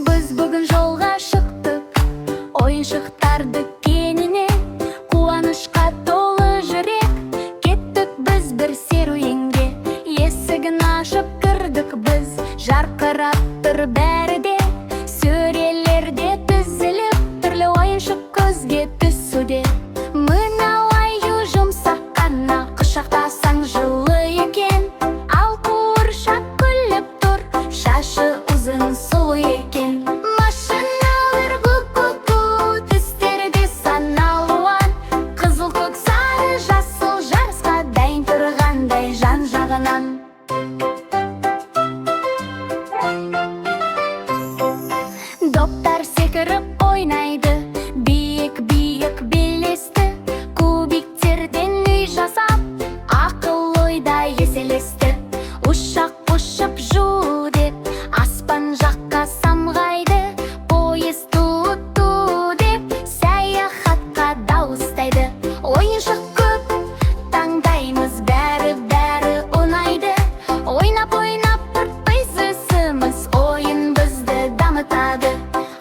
Біз бүгін жолға шықтық, ойыншықтар дүкеніне. Қуанышқа толы жүрек, кеттік біз бір серуенге. Есігін ашып кірдік біз, жарқырап тұр бәрі де. Сөрелерде тізіліп, түрлі ойыншық көзге түсуде. Мынау аю жұмсақ қана, құшақтасаң жылы екен. Ал қуыршақ күліп тұр, шашы ұзын сұлу екен. Машиналар ку-ку-ку, түстерде сан алуан. Қызыл, көк, сары, жасыл жарысқа дайын тұрғандай жан-жағынан. Доптар секіріп ойнайды, биік-биік белесті. Кубиктерден үй жасап, ақыл ойда еселесті. Ұшақ ұшып жу деп, аспан жаққа самғайды. Поезд ту-ту деп, саяхатқа дауыстайды. Ойыншық көп, таңдаймыз, бәрі ұнайды. Ойнап тұртпайыз ісіміз, ойын бізді дамытады.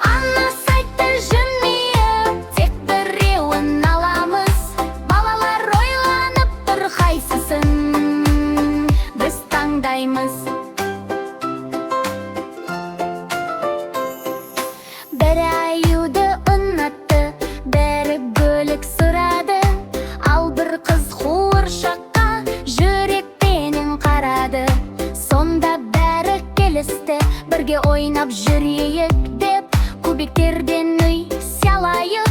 Ана сайтты жымиып, тек біреуін аламыз. Балалар ойланып тұр, қайсысын біз таңдаймыз. Бірі аюды ұнатты, бәрі бөлік сұрады. Ал бір қыз қуыршаққа жүрекпенен қарады. Сонда бәрі келісті, бірге ойнап жүрейік деп. Кубиктерден үй салайық,